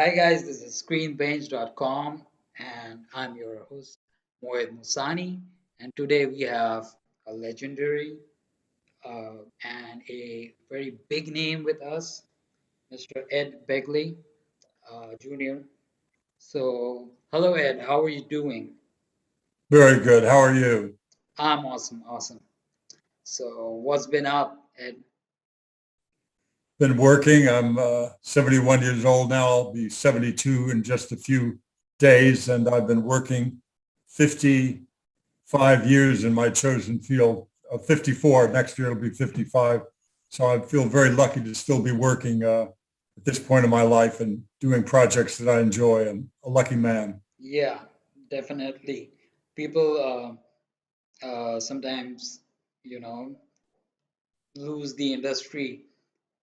Hi guys, this is screenbench.com and I'm your host Moed Musani, and today we have a legendary and a very big name with us, Mr. Ed Begley Jr. So, hello Ed, how are you doing? Very good. How are you? I'm awesome, awesome. So, what's been up, Ed? Been working. I'm 71 years old now. I'll be 72 in just a few days, and I've been working 55 years in my chosen field. 54. Next year it'll be 55. So I feel very lucky to still be working at this point in my life and doing projects that I enjoy. I'm a lucky man. Yeah, definitely. People sometimes, you know, lose the industry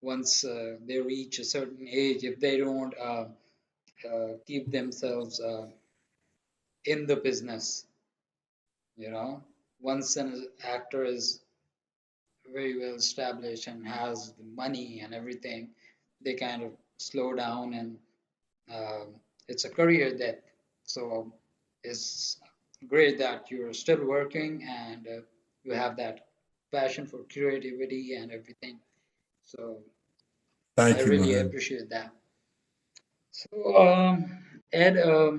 once they reach a certain age if they don't keep themselves in the business. You know, once an actor is very well established and has the money and everything, they kind of slow down and it's a career that. So it's great that you're still working and you have that passion for creativity and everything. So I Thank you, really man. appreciate that. So, Ed, uh,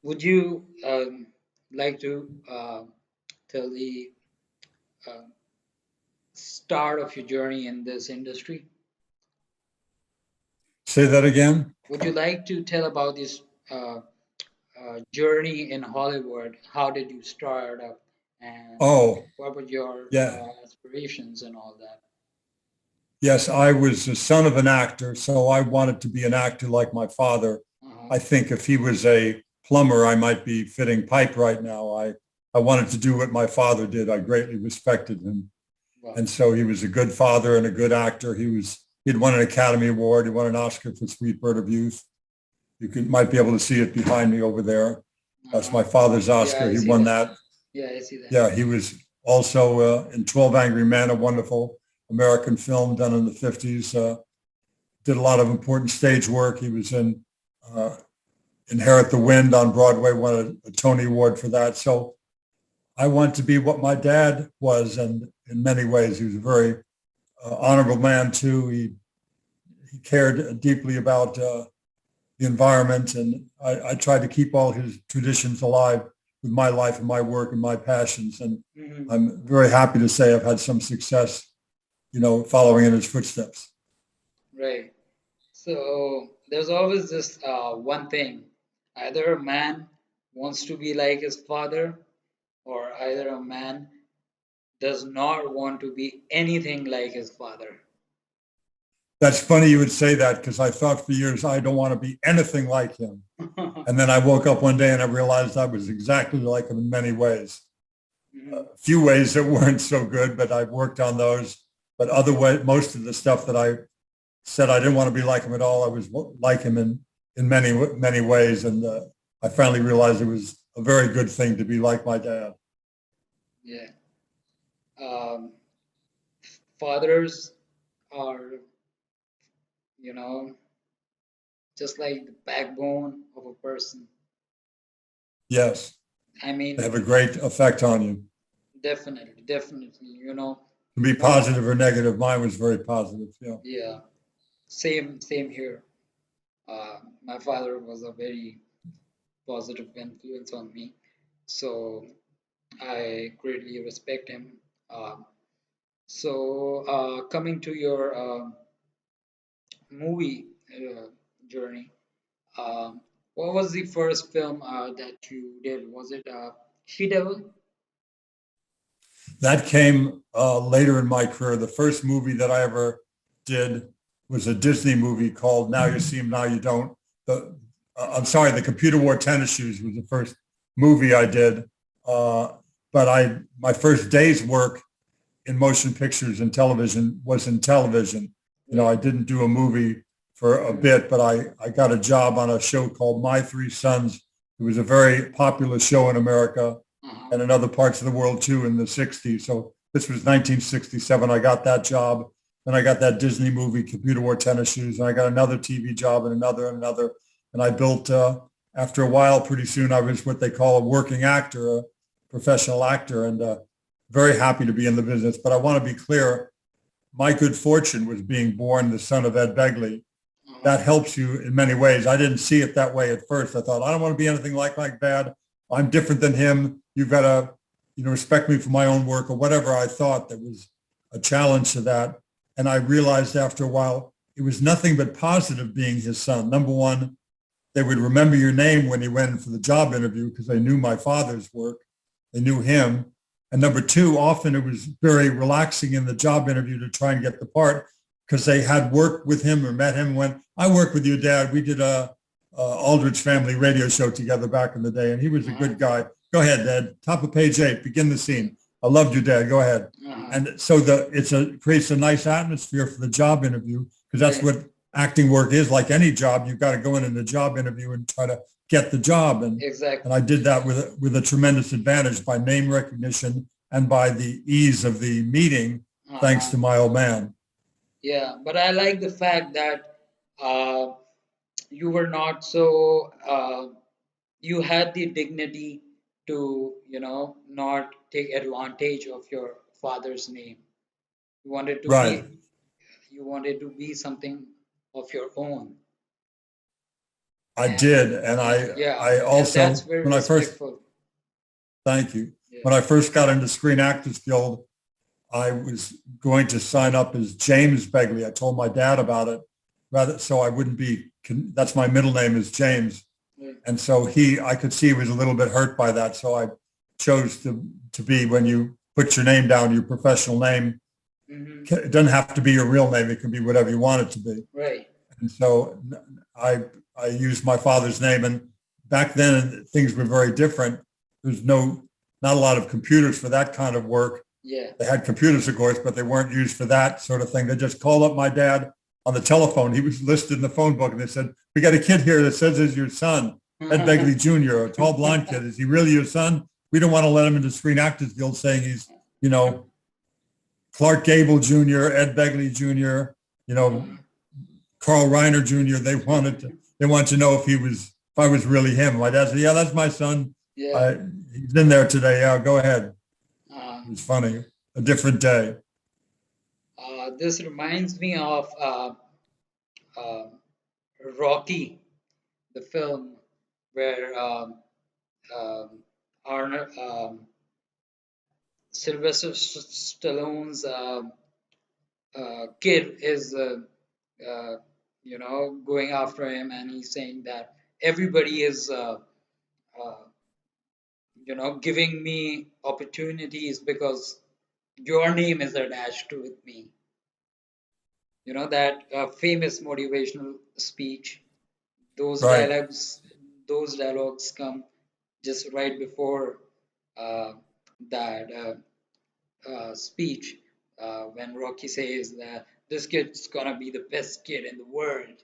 would you like to tell the uh, start of your journey in this industry? Say that again. Would you like to tell about this journey in Hollywood? How did you start up, and Oh, what were your yeah. aspirations and all that? Yes, I was the son of an actor, so I wanted to be an actor like my father. Uh-huh. I think if he was a plumber, I might be fitting pipe right now. I wanted to do what my father did. I greatly respected him. Well, And so he was a good father and a good actor. He'd won an Academy Award. He won an Oscar for Sweet Bird of Youth. Might be able to see it behind me over there. That's uh-huh. my father's Yeah, Oscar. I He see won that. that. Yeah, I see that. Yeah, he was also in 12 Angry Men, a wonderful American film done in the 50s. Did a lot of important stage work. He was in uh, Inherit the Wind on Broadway, won a Tony Award for that. So I want to be what my dad was, and in many ways, he was a very honorable man too. He cared deeply about the environment, and I tried to keep all his traditions alive with my life and my work and my passions. And Hmm. I'm very happy to say I've had some success, following in his footsteps. Right. So there's always this one thing. Either a man wants to be like his father, or either a man does not want to be anything like his father. That's funny you would say that because I thought for years I don't want to be anything like him. And then I woke up one day and I realized I was exactly like him in many ways. Mhm. A few ways that weren't so good, but I've worked on those. But other way, most of the stuff that I said I didn't want to be like him at all, I was like him in many ways. And I finally realized it was a very good thing to be like my dad. Yeah. Um, Fathers are, you know, just like the backbone of a person. Yes, I they mean, have a great effect on you. definitely, definitely, It can be no, positive or negative. Mine was very positive. Yeah. yeah, same here. My father was a very positive influence on me, so I greatly respect him. Um, Coming to your movie journey, um, what was the first film that you did? Was it She Devil? That came later in my career. The first movie that I ever did was a Disney movie called Now You See 'Em, Now You Don't. I'm Uh-huh. sorry, The Computer Wore Tennis Shoes was the first movie I did. Uh, but my first day's work in motion pictures and television was in television. I Right. didn't do a movie for a Mhm. bit, but I got a job on a show called My Three Sons. It was a very popular show in America Uh-huh. and in other parts of the world too in the 60s. So this was 1967. I got that job. Then I got that Disney movie, Computer Wore Tennis Shoes, and I got another TV job and another. And I built, after a while, pretty soon, I was what they call a working actor, a professional actor, and very happy to be in the business. But I want to be clear, my good fortune was being born the son of Ed Begley. Uh-huh. That helps you in many ways. I didn't see it that way at first. I thought, I don't want to be anything like Dad. I'm different than him. You've got to, respect me for my own work or whatever I thought that was a challenge to that. And I realized after a while, it was nothing but positive being his son. Number one, they would remember your name when you went in for the job interview because they knew my father's work. They knew him. And number two, often it was very relaxing in the job interview to try and get the part because they had worked with him or met him and went, I worked with your dad. We did a Aldrich family radio show together back in the day, and he was a Uh-huh. good guy. Go ahead, Dad. Top of page 8, begin the scene. I loved your dad. Go ahead. Uh-huh. And so creates a nice atmosphere for the job interview because that's Right. what acting work is. Like any job, you've got to go in the job interview and try to get the job. And Exactly. I did that with a tremendous advantage by name recognition and by the ease of the meeting, thanks Uh-huh. to my old man. Yeah, but I like the fact that uh, you were not so you had the dignity to, not take advantage of your father's name. You wanted to Right. be you wanted to be something of your own. I And did. And yeah, I and that's also, very when I first, respectful. thank you. Yeah. When I first got into Screen Actors Guild, I was going to sign up as James Begley. I told my dad about it, rather so I wouldn't be. That's my middle name is James, Right. and so I could see he was a little bit hurt by that. So I chose to be when you put your name down, your professional name. Hmm. It doesn't have to be your real name. It can be whatever you want it to be. Right. And so I used my father's name, and back then things were very different. There's not a lot of computers for that kind of work. Yeah. They had computers, of course, but they weren't used for that sort of thing. They just called up my dad on the telephone. He was listed in the phone book, and they said, "We got a kid here that says is your son, Ed Begley Jr., a tall blonde kid. Is he really your son? We don't want to let him into Screen Actors Guild saying he's, you know, Clark Gable Jr., Ed Begley Jr., you know, Carl Reiner Jr. They wanted to know if I was really him. My dad said, "Yeah, that's my son. Yeah. He's in there today. Yeah, go ahead." Uh, It was funny. A different day. this reminds me of uh, Rocky, the film where Arnold, Sylvester Stallone's kid is, uh, going after him, and he's saying that everybody is, uh, giving me opportunities because your name is attached to with me. That famous motivational speech. Those Right. dialogues, those dialogues come just right before uh, that speech when Rocky says that this kid's gonna be the best kid in the world,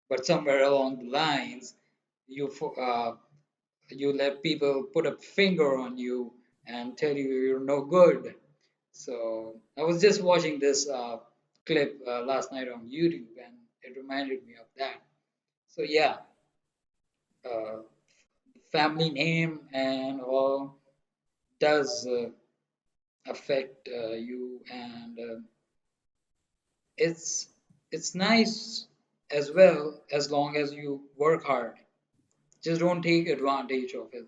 but somewhere along the lines, you let people put a finger on you and tell you you're no good. So I was just watching this clip last night on YouTube, and it reminded me of that. So yeah, uh, family name and all does affect you, and it's it's nice as well as long as you work hard. Just don't take advantage of it.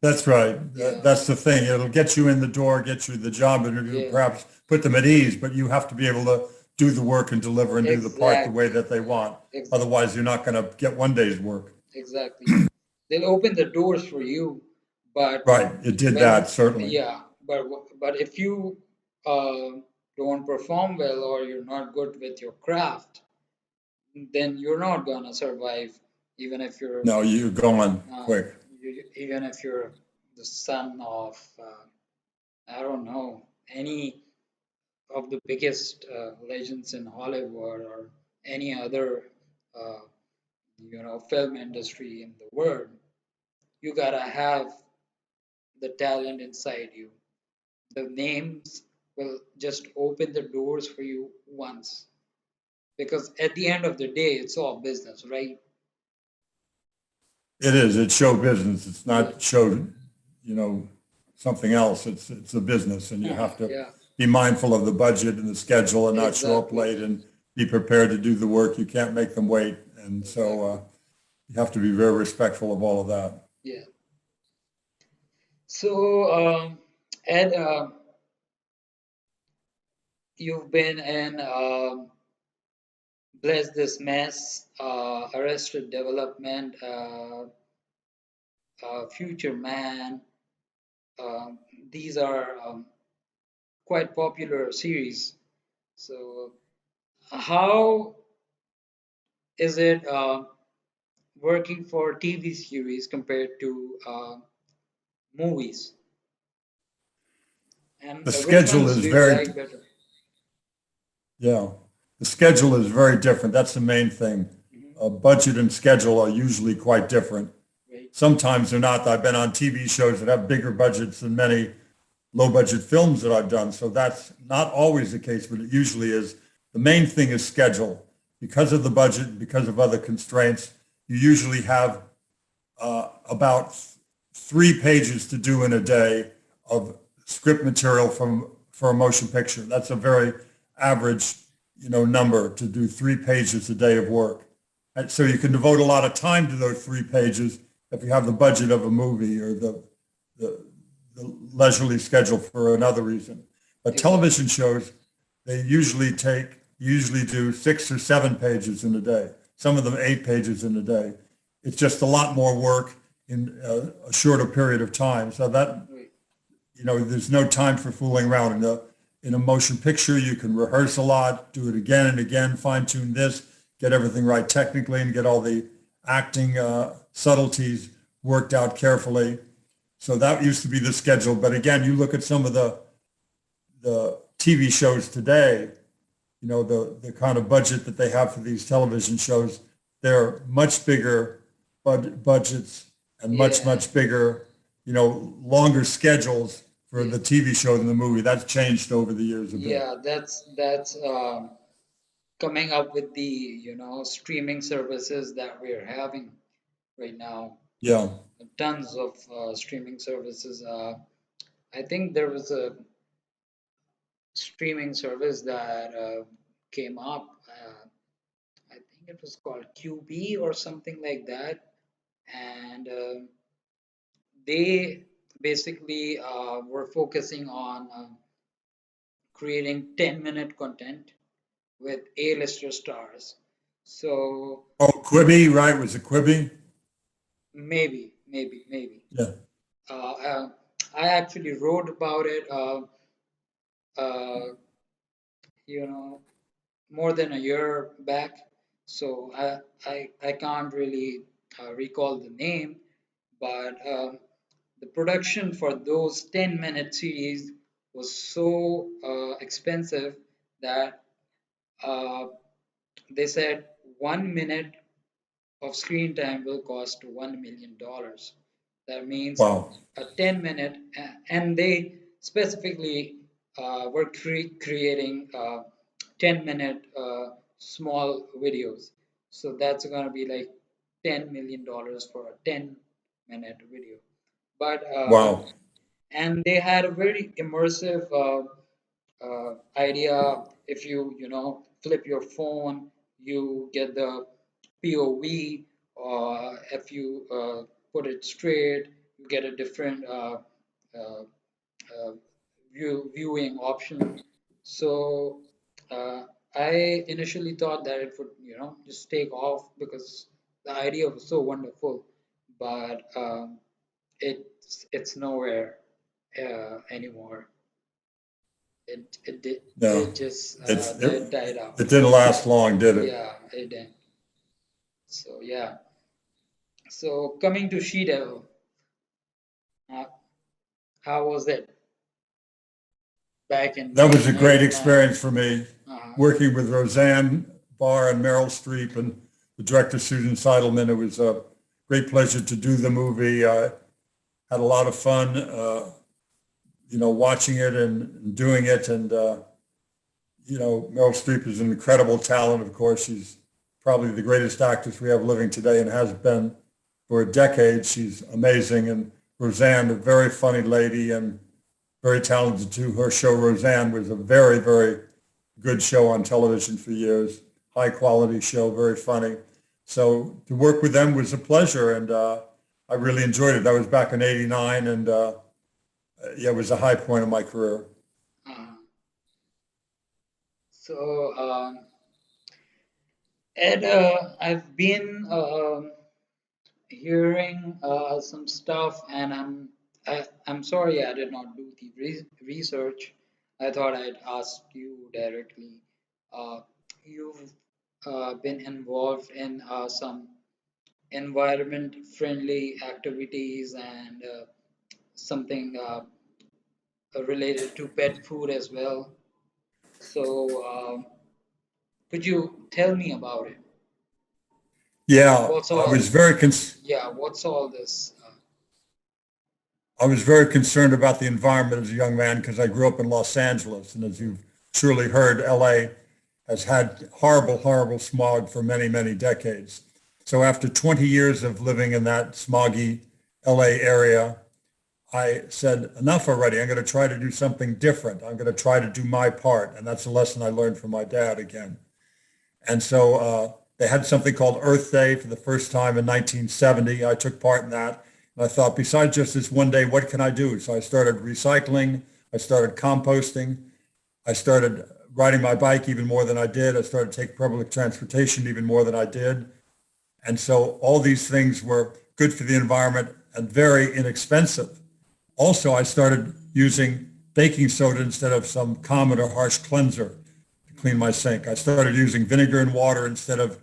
That's right. Yeah. That's the thing. It'll get you in the door, get you the job interview, Yeah. perhaps put them at ease, but you have to be able to do the work and deliver and do the part the way Exactly. that they want. Exactly. Otherwise, you're not going to get one day's work. Exactly. They'll open the doors for you, but Right. It did when that, certainly. yeah, but if you uh, don't perform well or you're not good with your craft, then you're not gonna survive, even if you're No, you're going uh, quick. even if you're the son of I don't know, any of the biggest legends in Hollywood or any other uh, film industry in the world. You gotta have the talent inside you. The names will just open the doors for you once. Because at the end of the day, it's all business, right? It is. It's show business. It's Yeah. not show, something else. It's a business, and you have to Yeah, be mindful of the budget and the schedule, and not show up exactly. late, and be prepared to do the work. You can't make them wait, and so Exactly. you have to be very respectful of all of that. Yeah. So, Ed, you've been in Bless This Mess, Arrested Development, Future Man. Um, these are quite popular series. So, how is it working for TV series compared to movies? And The which schedule ones is do you very, like better? yeah, the schedule is very different. That's the main thing. Hmm. Budget and schedule are usually quite different. Right. Sometimes they're not. I've been on TV shows that have bigger budgets than many low budget films that I've done. So that's not always the case, but it usually is. The main thing is schedule. Because of the budget, because of other constraints, you usually have about 3 pages to do in a day of script material for a motion picture. That's a very average, number to do 3 pages a day of work. And so you can devote a lot of time to those 3 pages if you have the budget of a movie or the, the leisurely schedule for another reason. But Exactly. television shows, they usually do 6 or 7 pages in a day. Some of them 8 pages in a day. It's just a lot more work in a shorter period of time. So that, Right. there's no time for fooling around. In a motion picture, you can rehearse a lot, do it again and again, fine tune this, get everything right technically, and get all the acting subtleties worked out carefully. So that used to be the schedule. But again, you look at some of the TV shows today, the kind of budget that they have for these television shows, they're much bigger budgets and much, Yeah. much bigger, longer schedules for Yeah. the TV show than the movie. That's changed over the years a bit. Yeah, that's coming up with the streaming services that we're having right now. Yeah. Tons of streaming services. I think there was a streaming service that came up. I think it was called QB or something like that, and they basically were focusing on creating 10-minute content with A-lister stars. So Oh, Quibi, right? Was it Quibi? maybe. Yeah. Uh, uh, I actually wrote about it, uh, you know, more than a year back. So I can't really recall the name, but the production for those 10-minute series was so expensive that uh, they said 1 minute of screen time will cost $1 million. That means Wow. a 10-minute, and they specifically were creating 10-minute small videos. So that's going to be like $10 million for a 10-minute video. But Wow. and they had a very immersive idea. If flip your phone, you get the POV, or if you put it straight, you get a different uh, uh, viewing option. So uh, I initially thought that it would, just take off because the idea was so wonderful, but it's nowhere anymore. Yeah. It just It's died out. it didn't last long, did it? Yeah, it did. So yeah. So coming to She Devil, uh, how was it back in That was a great 1999? experience for me, Uh-huh. working with Roseanne Barr and Meryl Streep and the director Susan Seidelman. It was a great pleasure to do the movie. I had a lot of fun, watching it and doing it. And, Meryl Streep is an incredible talent. Of course, she's probably the greatest actress we have living today and has been for a decade. She's amazing. And Roseanne, a very funny lady and very talented too. Her show, Roseanne, was a very, very good show on television for years. High quality show, very funny. So to work with them was a pleasure, and I really enjoyed it. That was back in '89, and yeah, it was a high point of my career. Uh, so, Ed, I've been hearing some stuff, and I'm sorry I did not do the research. I thought I'd ask you directly. Uh, you've been involved in some environment friendly activities and something related to pet food as well. So, could you tell me about it? Yeah, What's all? Yeah, what's all this? I was very concerned about the environment as a young man because I grew up in Los Angeles, and as you've surely heard, LA has had horrible, horrible smog for many, many decades. So after 20 years of living in that smoggy LA area, I said, enough already. I'm going to try to do something different. I'm going to try to do my part. And that's a lesson I learned from my dad again. And so they had something called Earth Day for the first time in 1970. I took part in that. And I thought, besides just this one day, what can I do? So I started recycling. I started composting. I started riding my bike even more than I did. I started taking public transportation even more than I did. And so all these things were good for the environment and very inexpensive. Also, I started using baking soda instead of some common or harsh cleanser to clean my sink. I started using vinegar and water instead of,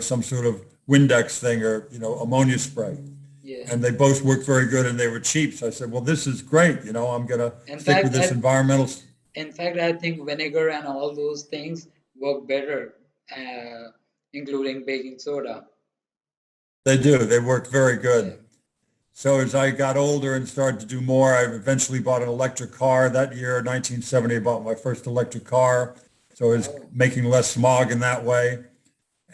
some sort of Windex thing or, ammonia spray. Yeah. And they both worked very good and they were cheap. So I said, well, this is great. I'm going to In stick with fact, this environmental. I think vinegar and all those things work better, including baking soda. They do. They work very Yeah. good. So as I got older and started to do more, I eventually bought an electric car. That year, 1970, I bought my first electric car. So I was Oh, making less smog in that way.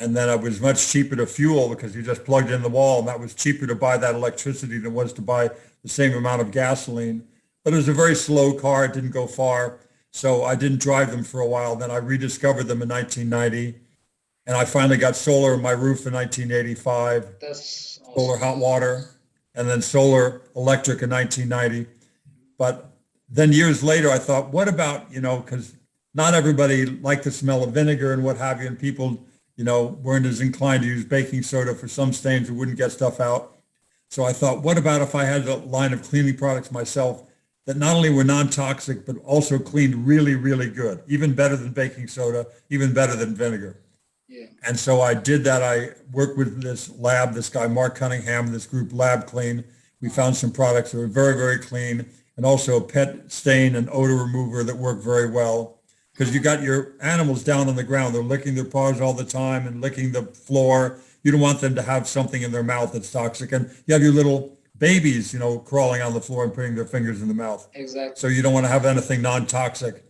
And then it was much cheaper to fuel because you just plugged in the wall, and that was cheaper to buy that electricity than it was to buy the same amount of gasoline. But it was a very slow car. It didn't go far. So I didn't drive them for a while. Then I rediscovered them in 1990. And I finally got solar in my roof in 1985, that's solar awesome. hot water, and then solar electric in 1990. But then years later, I thought, what about, because not everybody liked the smell of vinegar and what have you, and people, weren't as inclined to use baking soda for some stains that wouldn't get stuff out. So I thought, what about if I had a line of cleaning products myself that not only were non-toxic, but also cleaned really, really good, even better than baking soda, even better than vinegar. Yeah. And so I did that. I worked with this lab, this guy, Mark Cunningham, this group Lab Clean. We found some products that were very, very clean and also a pet stain and odor remover that worked very well. Because you got your animals down on the ground. They're licking their paws all the time and licking the floor. You don't want them to have something in their mouth that's toxic. And you have your little babies, crawling on the floor and putting their fingers in the mouth. So Exactly. you don't want to have anything non-toxic.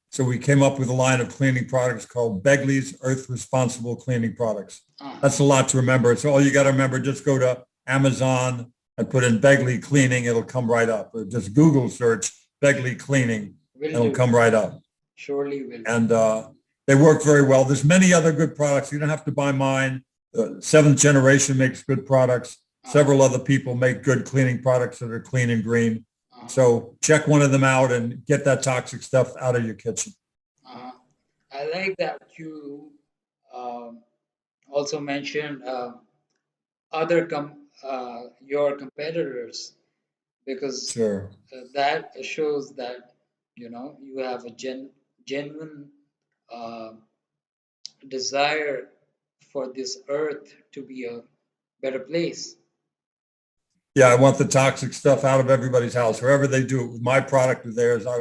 So we came up with a line of cleaning products called Begley's Earth Responsible Cleaning Products. Uh-huh. That's a lot to remember. So all you got to remember, just go to Amazon and put in Begley Cleaning. It'll come right up. Or just Google search Begley Cleaning Will and it'll do. come right up. Surely will do. And they work very well. There's many other good products. You don't have to buy mine. Seventh Generation makes good products. Uh-huh. Several other people make good cleaning products that are clean and green. Uh-huh. So check one of them out and get that toxic stuff out of your kitchen. Uh-huh. I like that you um, also mentioned your competitors because Sure. that shows that you have a genuine uh, desire for this earth to be a better place. Yeah, I want the toxic stuff out of everybody's house. Yeah, Wherever they do it with my product or theirs, I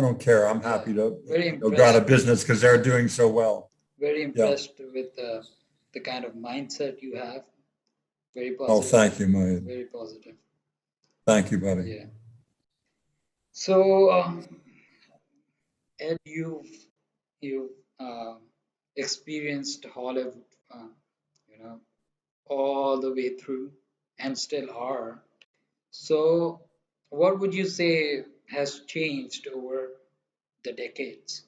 don't care. I'm yeah. happy to Very go out impressed. of business because they're doing so well. Very Yeah. impressed with the kind of mindset you have. Very Oh, positive. thank you, my Very positive. thank you, buddy. Yeah. So, Ed, you've experienced Hollywood, uh, you know, all the way through, and still are. So, what would you say has changed over the decades?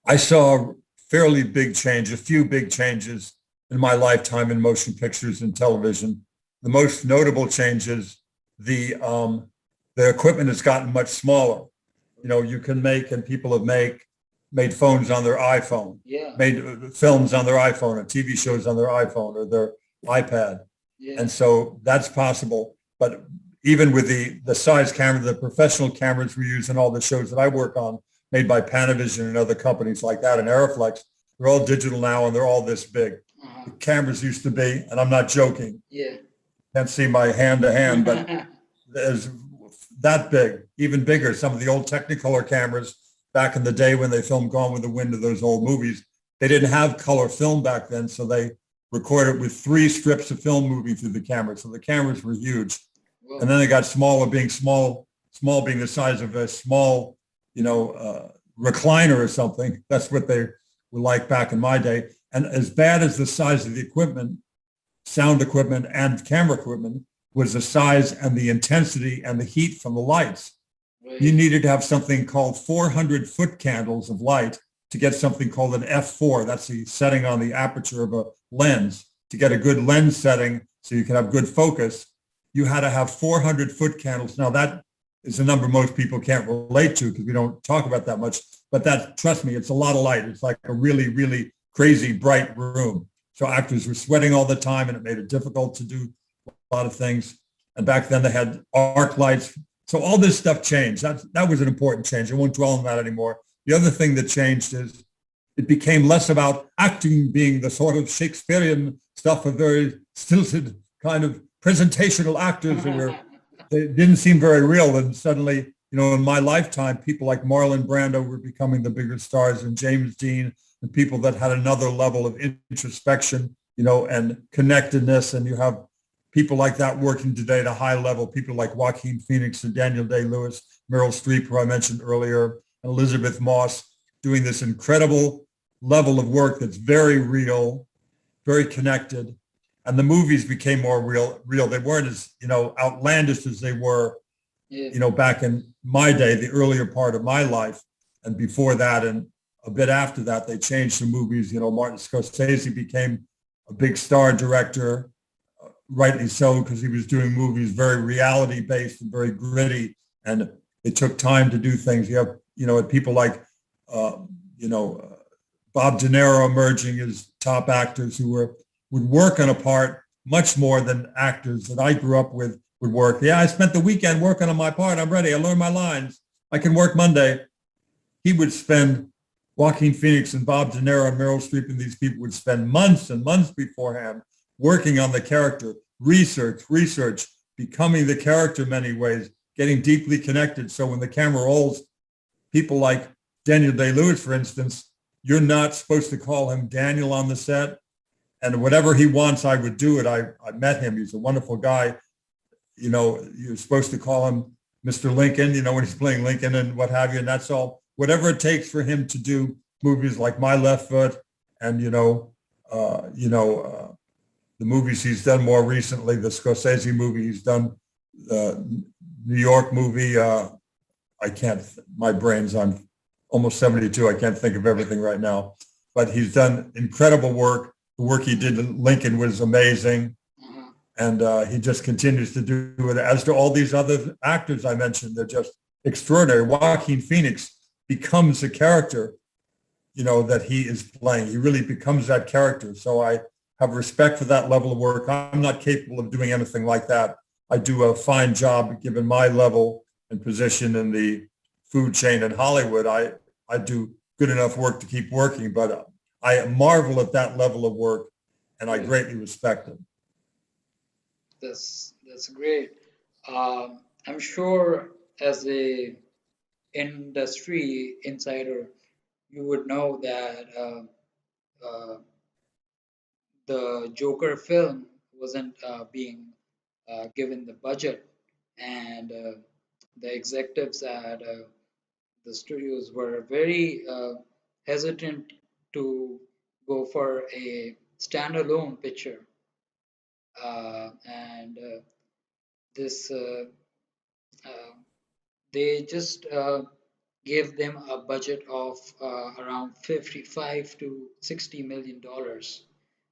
I saw a fairly big change, a few big changes in my lifetime in motion pictures and television. The most notable changes, the the equipment has gotten much smaller. You know, you can make and people have made phones on their iPhone, Yeah, made films on their iPhone, or TV shows on their iPhone or their iPad, yeah, and so that's possible. But even with the size camera, the professional cameras we use in all the shows that I work on, made by Panavision and other companies like that, and Aeroflex, they're all digital now and they're all this big. uh-huh, The cameras used to be, and I'm not joking, yeah. can't see my hand to hand, but is that big, even bigger. Some of the old Technicolor cameras back in the day when they filmed Gone with the Wind of those old movies, they didn't have color film back then, so they recorded with three strips of film moving through the camera. So the cameras were huge, and Whoa, then they got smaller, being small being the size of a small, recliner or something. That's what they were like back in my day. And as bad as the size of the equipment, sound equipment and camera equipment, was the size and the intensity and the heat from the lights. You right. needed to have something called 400 foot candles of light to get something called an f4. That's the setting on the aperture of a lens. To get a good lens setting so you can have good focus, you had to have 400 foot candles. Now that is a number most people can't relate to because we don't talk about that much. But that, trust me, it's a lot of light. It's like a really, really crazy bright room. So actors were sweating all the time and it made it difficult to do a lot of things. And back then they had arc lights. So all this stuff changed. That was an important change. I won't dwell on that anymore. The other thing that changed is it became less about acting being the sort of Shakespearean stuff of very stilted kind of presentational actors who were, they didn't seem very real. And suddenly, in my lifetime, people like Marlon Brando were becoming the bigger stars, and James Dean, and people that had another level of introspection, and connectedness. And you have people like that working today at a high level, people like Joaquin Phoenix and Daniel Day-Lewis, Meryl Streep, who I mentioned earlier, and Elizabeth Moss, doing this incredible level of work that's very real, very connected. And the movies became more real. They weren't as, outlandish as they were, Yeah, back in my day, the earlier part of my life. And before that, and a bit after that, they changed the movies. Martin Scorsese became a big star director, rightly so, because he was doing movies very reality based and very gritty. And it took time to do things. You have, people like, uh, you know, uh, Bob De Niro emerging as top actors who would work on a part much more than actors that I grew up with would work. Yeah, I spent the weekend working on my part. I'm ready. I learned my lines. I can work Monday. He would spend, Joaquin Phoenix and Bob De Niro and Meryl Streep and these people would spend months and months beforehand working on the character, research, becoming the character in many ways, getting deeply connected. So when the camera rolls, people like Daniel Day-Lewis, for instance, you're not supposed to call him Daniel on the set. And whatever he wants, I would do it. I met him. He's a wonderful guy. You're supposed to call him Mr. Lincoln, when he's playing Lincoln and what have you. And that's all, whatever it takes for him to do movies like My Left Foot and, the movies he's done more recently, the Scorsese movie he's done, the New York movie. I can't, my brain's, I'm almost 72. I can't think of everything right now, but he's done incredible work. The work he did in Lincoln was amazing. uh-huh, And he just continues to do it, as do all these other actors I mentioned. They're just extraordinary. Joaquin Phoenix becomes a character, that he is playing. He really becomes that character. So I have respect for that level of work. I'm not capable of doing anything like that. I do a fine job given my level and position in the food chain in Hollywood. I do good enough work to keep working, but I marvel at that level of work and I right. greatly respect it. That's great. I'm sure as a industry insider, you would know that uh, the Joker film wasn't being given the budget, and the executives at the studios were very hesitant to go for a standalone picture, and this uh, they just gave them a budget of around 55 to 60 million dollars,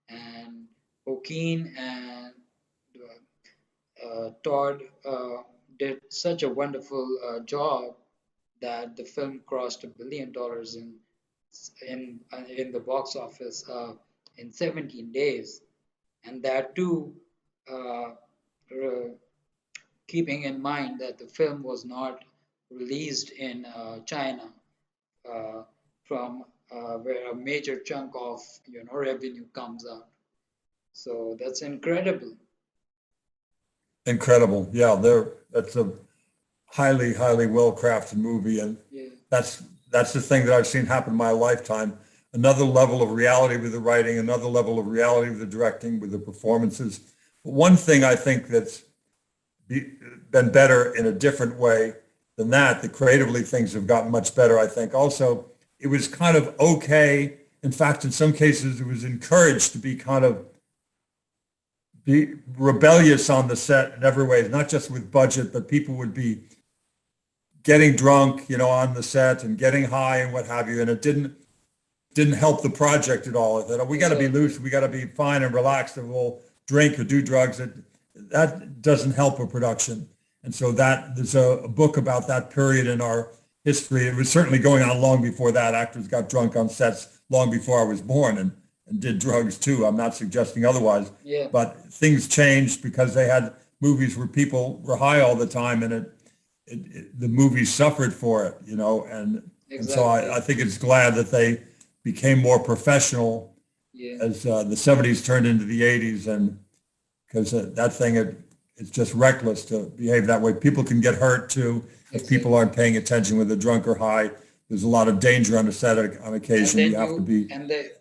and Joaquin and Todd did such a wonderful job that the film crossed $1 billion in the box office in 17 days, and that too, uh, uh, keeping in mind that the film was not released in China, uh, from where a major chunk of revenue comes out. So that's incredible. Incredible. Yeah, that's a highly well crafted movie, and Yeah, that's that's the thing that I've seen happen in my lifetime. Another level of reality with the writing, another level of reality with the directing, with the performances. But one thing I think that's be, been better in a different way than that, the creatively things have gotten much better. I think also it was kind of okay. In fact, in some cases, it was encouraged to be kind of be rebellious on the set in every way, not just with budget, but people would be getting drunk, on the set and getting high and what have you. And it didn't help the project at all. That we got to be exactly. loose, we got to be fine and relaxed, and we'll drink or do drugs. That doesn't help a production. And so that there's a book about that period in our history. It was certainly going on long before that. Actors got drunk on sets long before I was born and did drugs too. I'm not suggesting otherwise, Yeah, but things changed because they had movies where people were high all the time, and the movies suffered for it, and so I exactly. think it's glad that they became more professional Yeah, as the 70s turned into the 80s, and because that thing, it's just reckless to behave that way. People can get hurt too if people exactly. aren't paying attention with a drunk or high. There's a lot of danger on the set on And occasion. You then have to you be. and the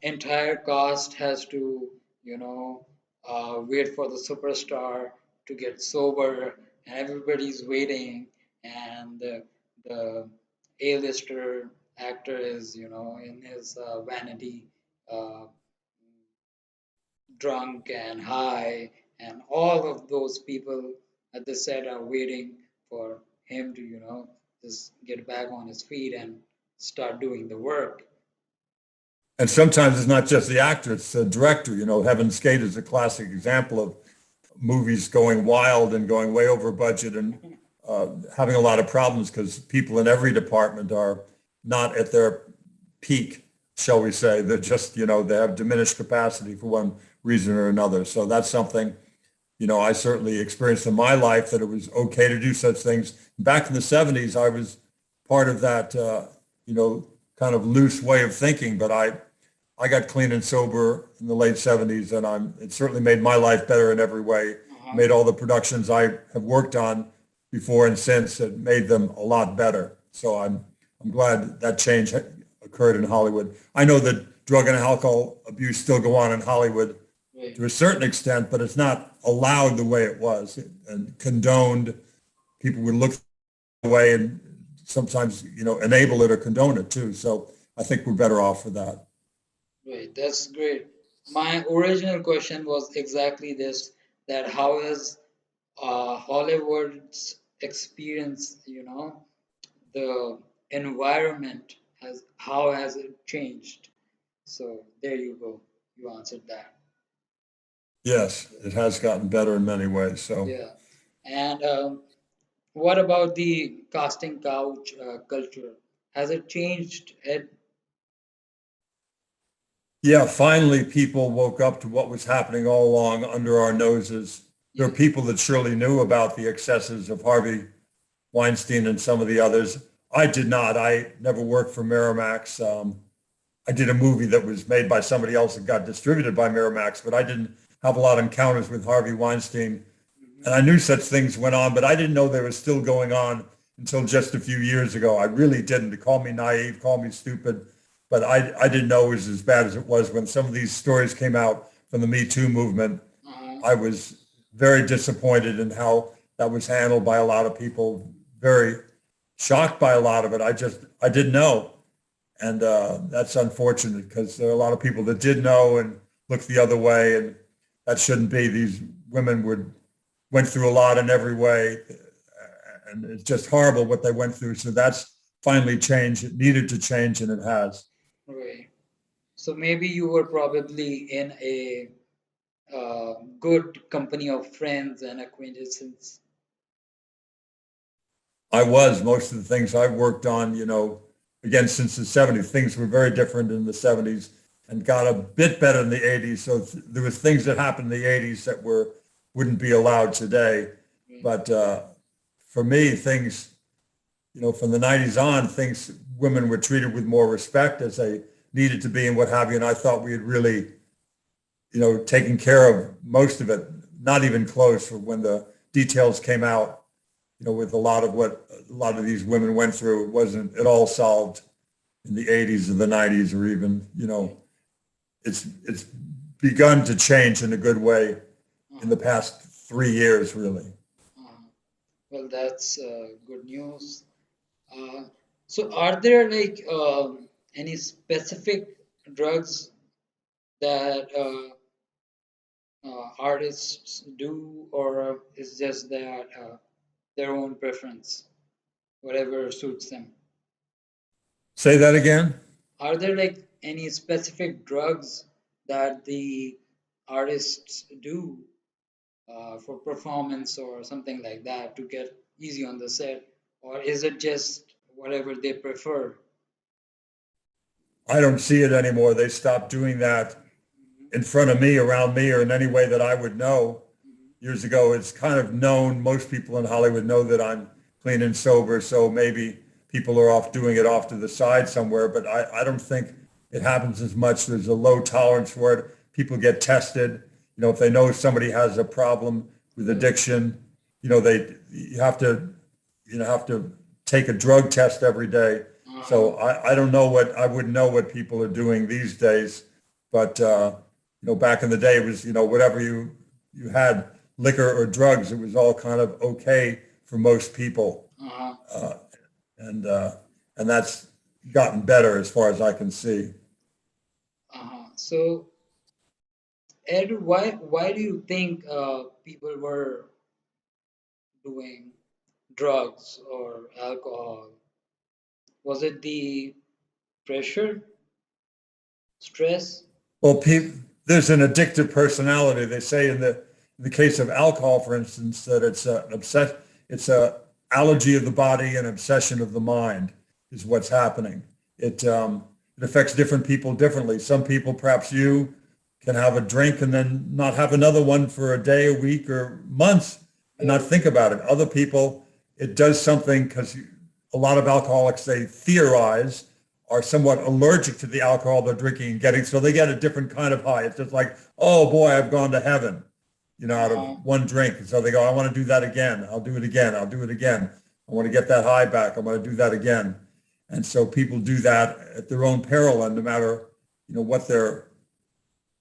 entire cast has to, you know, wait for the superstar to get sober, and everybody's waiting, and the A-lister actor is, in his vanity, uh, drunk and high, and all of those people at the set are waiting for him to, just get back on his feet and start doing the work. And sometimes it's not just the actor, it's the director. Heaven's Gate is a classic example of movies going wild and going way over budget and having a lot of problems because people in every department are not at their peak, shall we say. They're just, they have diminished capacity for one reason or another. So that's something, I certainly experienced in my life that it was okay to do such things. Back in the 70s, I was part of that, kind of loose way of thinking, but I got clean and sober in the late 70s, and it certainly made my life better in every way. Uh-huh. Made all the productions I have worked on before and since, it made them a lot better. So I'm glad that change occurred in Hollywood. I know that drug and alcohol abuse still go on in Hollywood Right. to a certain extent, but it's not allowed the way it was and condoned. People would look away and sometimes, enable it or condone it too. So I think we're better off for that. Right, that's great. My original question was exactly this, that how has Hollywood's experience, the environment how has it changed? So there you go. You answered that. Yes, it has gotten better in many ways. So, Yeah. And what about the casting couch culture? Has it changed? yeah, finally people woke up to what was happening all along under our noses. There are Yeah. people that surely knew about the excesses of Harvey Weinstein and some of the others. I did not. I never worked for Miramax. I did a movie that was made by somebody else and got distributed by Miramax, but I didn't have a lot of encounters with Harvey Weinstein. And I Mhm. knew such things went on, but I didn't know they were still going on until just a few years ago. I really didn't. Call me naive, call me stupid, but I didn't know it was as bad as it was when some of these stories came out from the Me Too movement. Uh-huh. I was very disappointed in how that was handled by a lot of people, very shocked by a lot of it. I didn't know. And that's unfortunate because there are a lot of people that did know and looked the other way, and that shouldn't be. These women went through a lot in every way, and it's just horrible what they went through. So that's finally changed. It needed to change, and it has. Right. So maybe you were probably in a good company of friends and acquaintances. I was most of the things I've worked on, again, since the 70s, things were very different in the 70s and got a bit better in the 80s. So there was things that happened in the 80s that wouldn't be allowed today. Mm. But for me, things, from the 90s on, things, women were treated with more respect as they needed to be and what have you. And I thought we had really, taken care of most of it, not even close for when the details came out, with a lot of what a lot of these women went through. It wasn't at all solved in the 80s or the 90s or even, it's begun to change in a good way in the Uh-huh. past 3 years, really. Uh-huh. Well, that's good news. Uh, so, are there like any specific drugs that artists do, or is just that their own preference, whatever suits them? Say that again. Are there like any specific drugs that the artists do for performance or something like that to get easy on the set, or is it just whatever they prefer? I don't see it anymore. They stopped doing that Mhm, in front of me, around me, or in any way that I would know. mhm. Years ago, it's kind of known. Most people in Hollywood know that I'm clean and sober, so maybe people are off doing it off to the side somewhere, but I don't think it happens as much. There's a low tolerance for it. People get tested. If they know somebody has a problem with Right. addiction, you have to take a drug test every day. Uh-huh. So I don't know I wouldn't know what people are doing these days, but back in the day it was, whatever you had, liquor or drugs, it was all kind of okay for most people. Uh-huh. Uh, and and that's gotten better as far as I can see. Uh-huh. So, Ed, why do you think people were doing drugs or alcohol? Was it the pressure, stress? Well, there's an addictive personality. They say in the case of alcohol, for instance, that it's a allergy of the body and obsession of the mind is what's happening. It affects different people differently. Some people, perhaps you, can have a drink and then not have another one for a day, a week, or months and not Right. think about it. Other people, it does something because a lot of alcoholics, they theorize, are somewhat allergic to the alcohol they're drinking and getting, so they get a different kind of high. It's just like, oh boy, I've gone to heaven, out of Uh-huh. one drink. And so they go, I want to do that again. I'll do it again. I'll do it again. I want to get that high back. I want to do that again. And so people do that at their own peril, and no matter, what their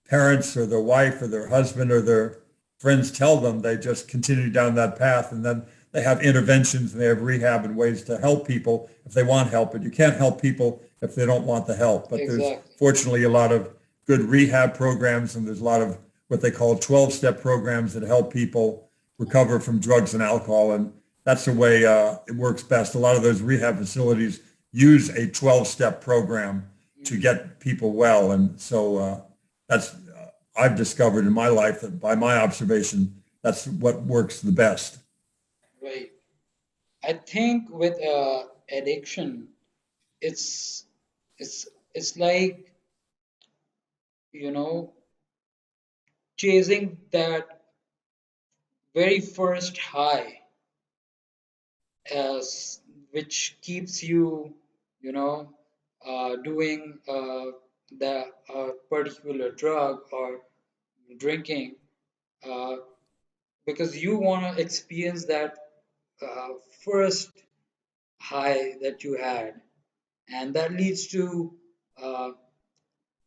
parents or their wife or their husband or their friends tell them, they just continue down that path. And then they have interventions and they have rehab and ways to help people if they want help. But you can't help people if they don't want the help. But there's Exactly. fortunately a lot of good rehab programs, and there's a lot of what they call 12-step programs that help people recover from drugs and alcohol. And that's the way it works best. A lot of those rehab facilities use a 12-step program to Mhm. get people well. And so that's I've discovered in my life that by my observation, that's what works the best. Right. I think with addiction, it's it's like, you know, chasing that very first high as which keeps you, you know, doing the particular drug or drinking uh, because you want to experience that uh, first high that you had, and that leads to uh,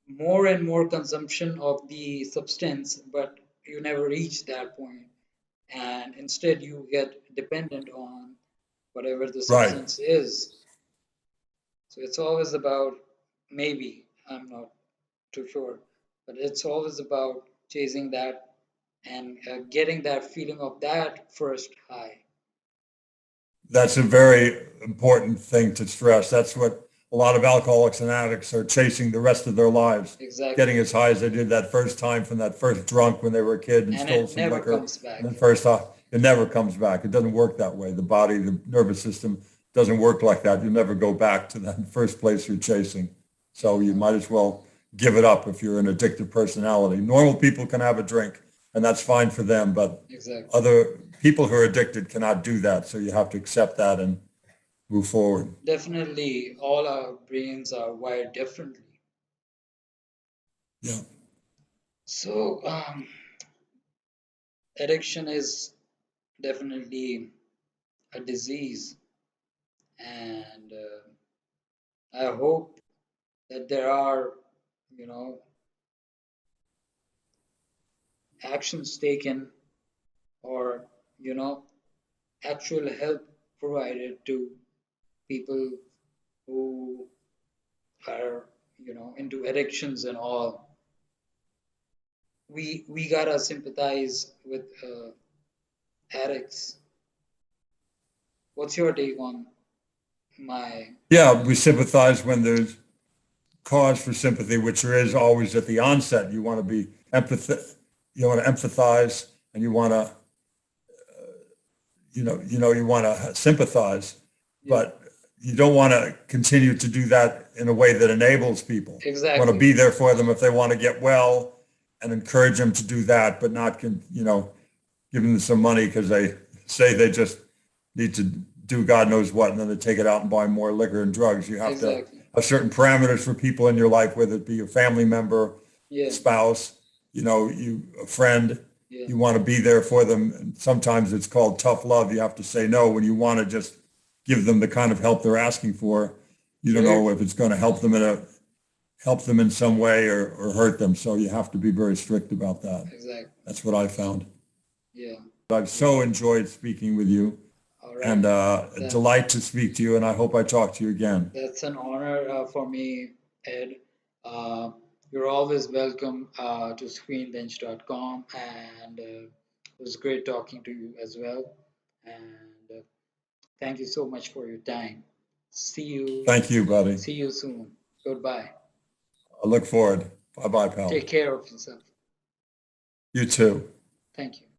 more and more consumption of the substance, but you never reach that point. and instead you get dependent on whatever the Right. substance is. So it's always about, maybe, I'm not too sure, but it's always about chasing that and getting that feeling of that first high. That's a very important thing to stress. That's what a lot of alcoholics and addicts are chasing the rest of their lives, getting Exactly. as high as they did that first time from that first drunk when they were a kid and And stole it some never liquor. comes And then back. first off, it never comes back. It doesn't work that way. The body, the nervous system doesn't work like that. You never go back to that first place you're chasing. So you Yeah, might as well give it up if you're an addictive personality. Normal people can have a drink and that's fine for them, but exactly. other people who are addicted cannot do that. So you have to accept that and move forward. Definitely, all our brains are wired differently. Yeah. So, addiction is definitely a disease, and I hope that there are, you know, actions taken, or, you know, actual help provided to people who are, into addictions and all. We gotta sympathize with addicts. What's your take on my Yeah, we sympathize when there's cause for sympathy, which there is always at the onset. You want to be empath, you want to empathize, and you want to, you want to sympathize, Yeah, but you don't want to continue to do that in a way that enables people. You want to exactly. be there for them if they want to get well, and encourage them to do that, but not, give them some money because they say they just need to do God knows what, and then they take it out and buy more liquor and drugs. You have to Exactly. have certain parameters for people in your life, whether it be a family member, a Yeah, spouse, a friend. yeah, You want to be there for them. And sometimes it's called tough love. You have to say no when you want to just give them the kind of help they're asking for. You don't very know if true. it's going to help them in some way or hurt them. So you have to be very strict about that. Exactly. That's what I found. Yeah. I've so enjoyed speaking with you All right. and a That's delight to speak to you. And I hope I talk to you again. that's an honor for me, Ed. Uh, you're always welcome to screenbench.com, and it was great talking to you as well. And thank you so much for your time. See you. Thank you, buddy. See you soon. Goodbye. I look forward. Bye bye, pal. Take care of yourself. You too. Thank you.